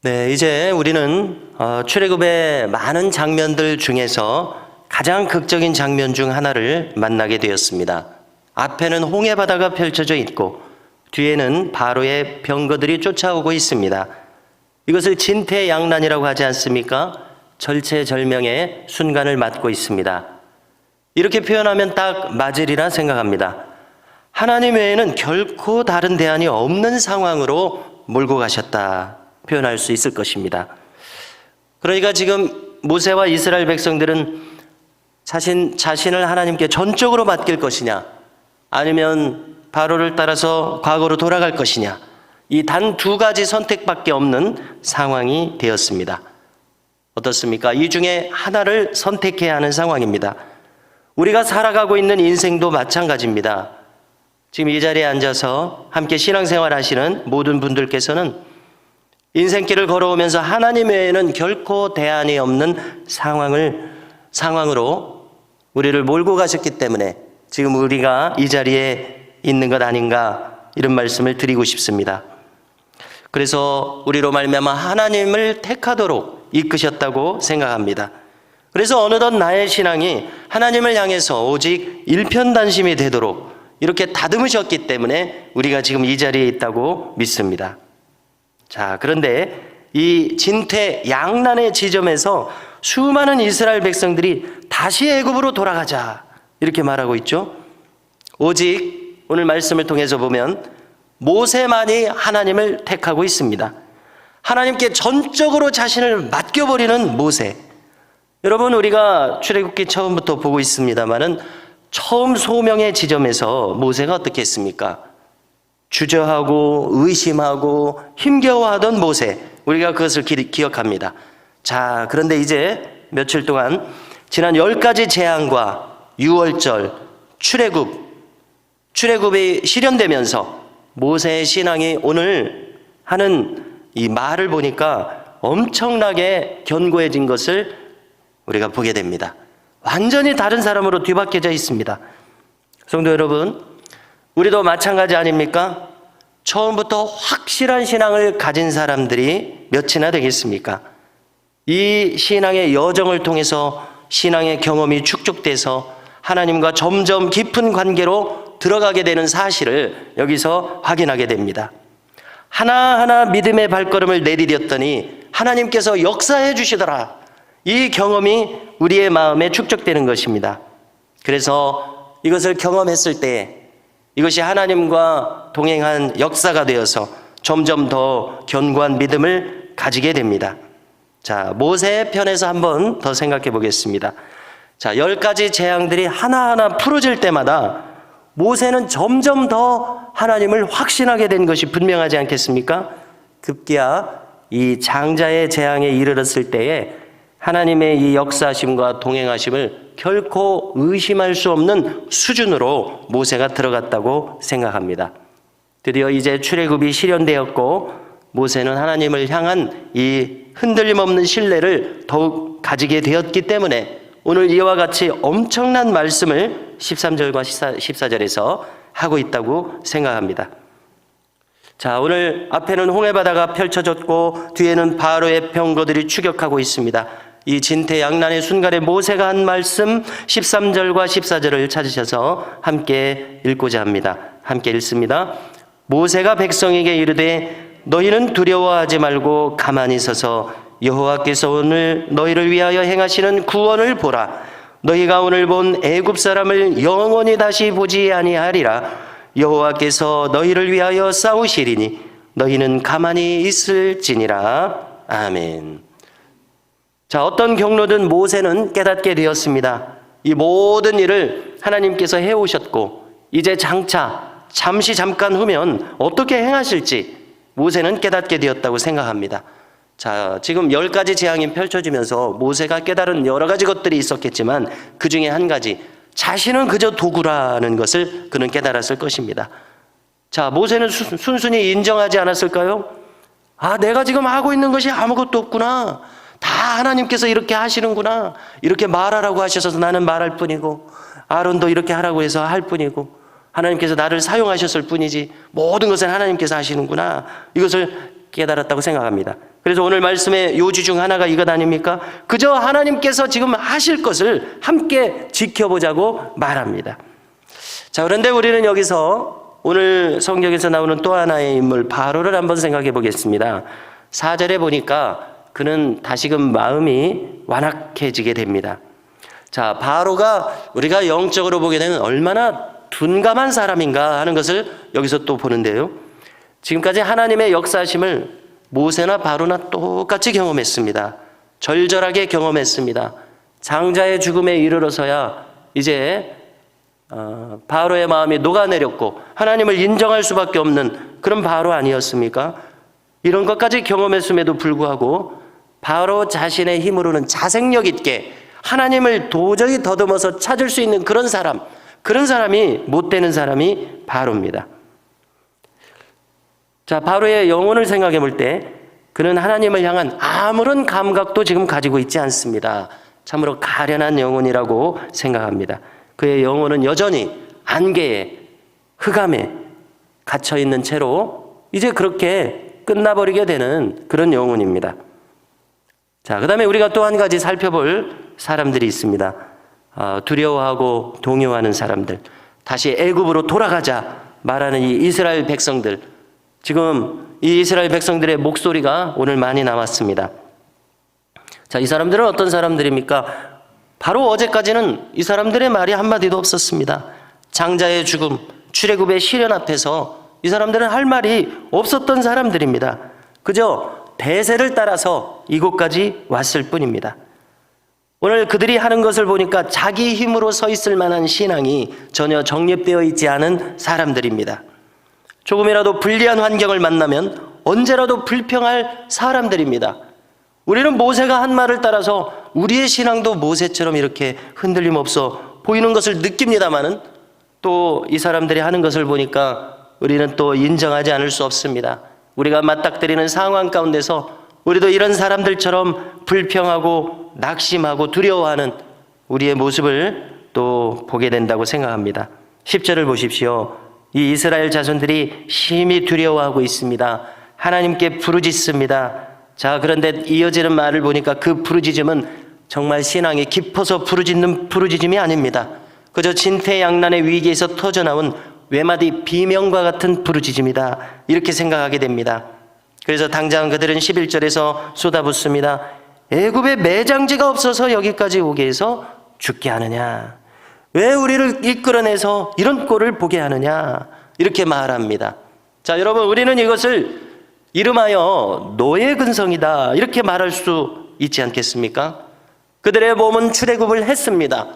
네, 이제 우리는 출애굽의 많은 장면들 중에서 가장 극적인 장면 중 하나를 만나게 되었습니다. 앞에는 홍해 바다가 펼쳐져 있고 뒤에는 바로의 병거들이 쫓아오고 있습니다. 이것을 진퇴양난이라고 하지 않습니까? 절체절명의 순간을 맞고 있습니다. 이렇게 표현하면 딱 맞으리라 생각합니다. 하나님 외에는 결코 다른 대안이 없는 상황으로 몰고 가셨다 표현할 수 있을 것입니다. 그러니까 지금 모세와 이스라엘 백성들은 자신을 하나님께 전적으로 맡길 것이냐, 아니면 바로를 따라서 과거로 돌아갈 것이냐, 이 단 두 가지 선택밖에 없는 상황이 되었습니다. 어떻습니까? 이 중에 하나를 선택해야 하는 상황입니다. 우리가 살아가고 있는 인생도 마찬가지입니다. 지금 이 자리에 앉아서 함께 신앙생활 하시는 모든 분들께서는 인생길을 걸어오면서 하나님 외에는 결코 대안이 없는 상황으로 우리를 몰고 가셨기 때문에 지금 우리가 이 자리에 있는 것 아닌가, 이런 말씀을 드리고 싶습니다. 그래서 우리로 말미암아 하나님을 택하도록 이끄셨다고 생각합니다. 그래서 어느덧 나의 신앙이 하나님을 향해서 오직 일편단심이 되도록 이렇게 다듬으셨기 때문에 우리가 지금 이 자리에 있다고 믿습니다. 자, 그런데 이 진퇴양난의 지점에서 수많은 이스라엘 백성들이 다시 애굽으로 돌아가자 이렇게 말하고 있죠. 오직 오늘 말씀을 통해서 보면 모세만이 하나님을 택하고 있습니다. 하나님께 전적으로 자신을 맡겨버리는 모세. 여러분, 우리가 출애굽기 처음부터 보고 있습니다마는 처음 소명의 지점에서 모세가 어떻게 했습니까? 주저하고 의심하고 힘겨워하던 모세, 우리가 그것을 기억합니다. 자, 그런데 이제 며칠 동안 지난 10가지 재앙과 6월절, 출애굽이 실현되면서 모세의 신앙이 오늘 하는 이 말을 보니까 엄청나게 견고해진 것을 우리가 보게 됩니다. 완전히 다른 사람으로 뒤바뀌어져 있습니다. 성도 여러분, 우리도 마찬가지 아닙니까? 처음부터 확실한 신앙을 가진 사람들이 몇이나 되겠습니까? 이 신앙의 여정을 통해서 신앙의 경험이 축적돼서 하나님과 점점 깊은 관계로 들어가게 되는 사실을 여기서 확인하게 됩니다. 하나하나 믿음의 발걸음을 내디뎠더니 하나님께서 역사해 주시더라. 이 경험이 우리의 마음에 축적되는 것입니다. 그래서 이것을 경험했을 때 이것이 하나님과 동행한 역사가 되어서 점점 더 견고한 믿음을 가지게 됩니다. 자, 모세의 편에서 한번 더 생각해 보겠습니다. 자, 10가지 재앙들이 하나하나 풀어질 때마다 모세는 점점 더 하나님을 확신하게 된 것이 분명하지 않겠습니까? 급기야 이 장자의 재앙에 이르렀을 때에 하나님의 이 역사하심과 동행하심을 결코 의심할 수 없는 수준으로 모세가 들어갔다고 생각합니다. 드디어 이제 출애굽이 실현되었고 모세는 하나님을 향한 이 흔들림 없는 신뢰를 더욱 가지게 되었기 때문에 오늘 이와 같이 엄청난 말씀을 13절과 14절에서 하고 있다고 생각합니다. 자, 오늘 앞에는 홍해바다가 펼쳐졌고 뒤에는 바로의 병거들이 추격하고 있습니다. 이 진퇴양난의 순간에 모세가 한 말씀 13절과 14절을 찾으셔서 함께 읽고자 합니다. 함께 읽습니다. 모세가 백성에게 이르되 너희는 두려워하지 말고 가만히 서서 여호와께서 오늘 너희를 위하여 행하시는 구원을 보라. 너희가 오늘 본 애굽 사람을 영원히 다시 보지 아니하리라. 여호와께서 너희를 위하여 싸우시리니 너희는 가만히 있을지니라. 아멘. 자, 어떤 경로든 모세는 깨닫게 되었습니다. 이 모든 일을 하나님께서 해오셨고 이제 잠깐 후면 어떻게 행하실지 모세는 깨닫게 되었다고 생각합니다. 자, 지금 10가지 재앙이 펼쳐지면서 모세가 깨달은 여러 가지 것들이 있었겠지만 그 중에 한 가지, 자신은 그저 도구라는 것을 그는 깨달았을 것입니다. 자, 모세는 순순히 인정하지 않았을까요? 아, 내가 지금 하고 있는 것이 아무것도 없구나. 다 하나님께서 이렇게 하시는구나. 이렇게 말하라고 하셔서 나는 말할 뿐이고 아론도 이렇게 하라고 해서 할 뿐이고 하나님께서 나를 사용하셨을 뿐이지 모든 것은 하나님께서 하시는구나. 이것을 깨달았다고 생각합니다. 그래서 오늘 말씀의 요지 중 하나가 이것 아닙니까? 그저 하나님께서 지금 하실 것을 함께 지켜보자고 말합니다. 자, 그런데 우리는 여기서 오늘 성경에서 나오는 또 하나의 인물 바로를 한번 생각해 보겠습니다. 4절에 보니까 그는 다시금 마음이 완악해지게 됩니다. 자, 바로가 우리가 영적으로 보게 되면 얼마나 둔감한 사람인가 하는 것을 여기서 또 보는데요. 지금까지 하나님의 역사하심을 모세나 바로나 똑같이 경험했습니다. 절절하게 경험했습니다. 장자의 죽음에 이르러서야 이제 바로의 마음이 녹아내렸고 하나님을 인정할 수밖에 없는 그런 바로 아니었습니까? 이런 것까지 경험했음에도 불구하고 바로 자신의 힘으로는 자생력 있게 하나님을 도저히 더듬어서 찾을 수 있는 그런 사람이 못 되는 사람이 바로입니다. 자, 바로의 영혼을 생각해 볼 때 그는 하나님을 향한 아무런 감각도 지금 가지고 있지 않습니다. 참으로 가련한 영혼이라고 생각합니다. 그의 영혼은 여전히 안개에 흑암에 갇혀있는 채로 이제 그렇게 끝나버리게 되는 그런 영혼입니다. 자, 그 다음에 우리가 또 한 가지 살펴볼 사람들이 있습니다. 두려워하고 동요하는 사람들, 다시 애굽으로 돌아가자 말하는 이 이스라엘 백성들, 지금 이 이스라엘 백성들의 목소리가 오늘 많이 나왔습니다. 자, 이 사람들은 어떤 사람들입니까? 바로 어제까지는 이 사람들의 말이 한마디도 없었습니다. 장자의 죽음, 출애굽의 시련 앞에서 이 사람들은 할 말이 없었던 사람들입니다. 그저 대세를 따라서 이곳까지 왔을 뿐입니다. 오늘 그들이 하는 것을 보니까 자기 힘으로 서 있을 만한 신앙이 전혀 정립되어 있지 않은 사람들입니다. 조금이라도 불리한 환경을 만나면 언제라도 불평할 사람들입니다. 우리는 모세가 한 말을 따라서 우리의 신앙도 모세처럼 이렇게 흔들림 없어 보이는 것을 느낍니다마는 또 이 사람들이 하는 것을 보니까 우리는 또 인정하지 않을 수 없습니다. 우리가 맞닥뜨리는 상황 가운데서 우리도 이런 사람들처럼 불평하고 낙심하고 두려워하는 우리의 모습을 또 보게 된다고 생각합니다. 10절을 보십시오. 이 이스라엘 자손들이 심히 두려워하고 있습니다. 하나님께 부르짖습니다. 자, 그런데 이어지는 말을 보니까 그 부르짖음은 정말 신앙이 깊어서 부르짖는 부르짖음이 아닙니다. 그저 진퇴양난의 위기에서 터져나온 외마디 비명과 같은 부르짖음이다, 이렇게 생각하게 됩니다. 그래서 당장 그들은 11절에서 쏟아붓습니다. 애굽에 매장지가 없어서 여기까지 오게 해서 죽게 하느냐, 왜 우리를 이끌어내서 이런 꼴을 보게 하느냐, 이렇게 말합니다. 자, 여러분, 우리는 이것을 이름하여 노예 근성이다, 이렇게 말할 수 있지 않겠습니까? 그들의 몸은 출애굽을 했습니다.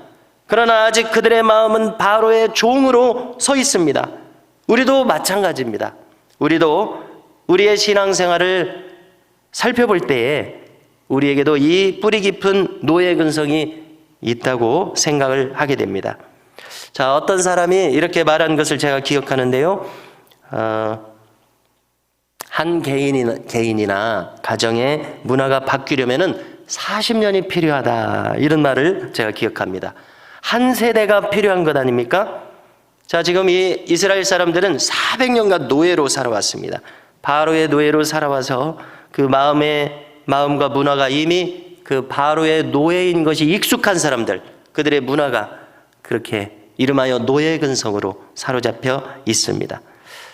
그러나 아직 그들의 마음은 바로의 종으로 서 있습니다. 우리도 마찬가지입니다. 우리도 우리의 신앙생활을 살펴볼 때에 우리에게도 이 뿌리 깊은 노예 근성이 있다고 생각을 하게 됩니다. 자, 어떤 사람이 이렇게 말한 것을 제가 기억하는데요. 한 개인이나 가정의 문화가 바뀌려면은 40년이 필요하다, 이런 말을 제가 기억합니다. 한 세대가 필요한 것 아닙니까? 자, 지금 이 이스라엘 사람들은 400년간 노예로 살아왔습니다. 바로의 노예로 살아와서 그 마음과 문화가 이미 그 바로의 노예인 것이 익숙한 사람들, 그들의 문화가 그렇게 이름하여 노예 근성으로 사로잡혀 있습니다.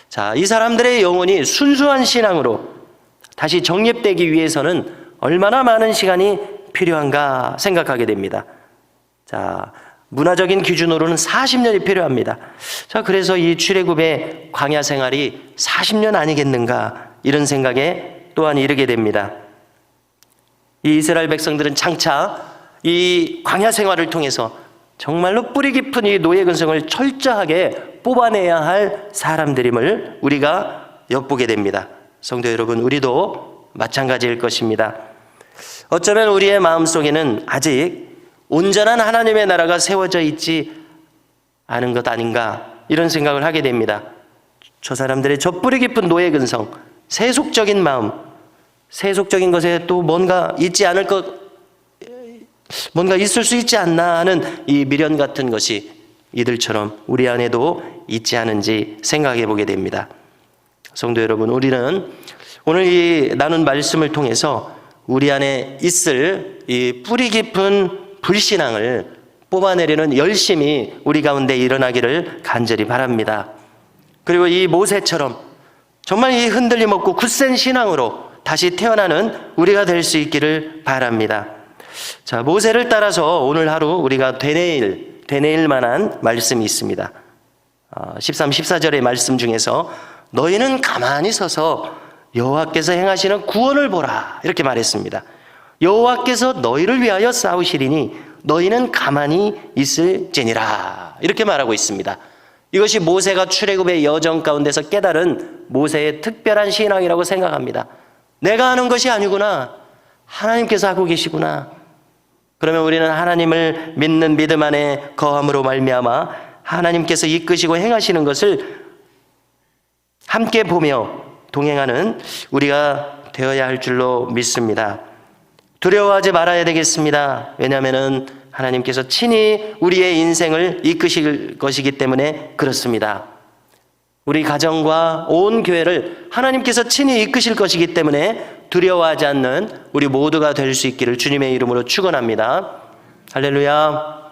자, 이 사람들의 영혼이 순수한 신앙으로 다시 정립되기 위해서는 얼마나 많은 시간이 필요한가 생각하게 됩니다. 자, 문화적인 기준으로는 40년이 필요합니다. 자, 그래서 이 출애굽의 광야 생활이 40년 아니겠는가, 이런 생각에 또한 이르게 됩니다. 이 이스라엘 백성들은 장차 이 광야 생활을 통해서 정말로 뿌리 깊은 이 노예 근성을 철저하게 뽑아내야 할 사람들임을 우리가 엿보게 됩니다. 성도 여러분, 우리도 마찬가지일 것입니다. 어쩌면 우리의 마음속에는 아직 온전한 하나님의 나라가 세워져 있지 않은 것 아닌가, 이런 생각을 하게 됩니다. 저 사람들의 저 뿌리 깊은 노예 근성, 세속적인 마음, 세속적인 것에 또 뭔가 있을 수 있지 않나 하는 이 미련 같은 것이 이들처럼 우리 안에도 있지 않은지 생각해 보게 됩니다. 성도 여러분, 우리는 오늘 이 나눈 말씀을 통해서 우리 안에 있을 이 뿌리 깊은 불신앙을 뽑아내려는 열심이 우리 가운데 일어나기를 간절히 바랍니다. 그리고 이 모세처럼 정말 이 흔들림 없고 굳센 신앙으로 다시 태어나는 우리가 될 수 있기를 바랍니다. 자, 모세를 따라서 오늘 하루 우리가 되뇌일 만한 말씀이 있습니다. 13, 14절의 말씀 중에서 너희는 가만히 서서 여호와께서 행하시는 구원을 보라 이렇게 말했습니다. 여호와께서 너희를 위하여 싸우시리니 너희는 가만히 있을지니라 이렇게 말하고 있습니다. 이것이 모세가 출애굽의 여정 가운데서 깨달은 모세의 특별한 신앙이라고 생각합니다. 내가 하는 것이 아니구나. 하나님께서 하고 계시구나. 그러면 우리는 하나님을 믿는 믿음 안에 거함으로 말미암아 하나님께서 이끄시고 행하시는 것을 함께 보며 동행하는 우리가 되어야 할 줄로 믿습니다. 두려워하지 말아야 되겠습니다. 왜냐하면 하나님께서 친히 우리의 인생을 이끄실 것이기 때문에 그렇습니다. 우리 가정과 온 교회를 하나님께서 친히 이끄실 것이기 때문에 두려워하지 않는 우리 모두가 될 수 있기를 주님의 이름으로 축원합니다. 할렐루야.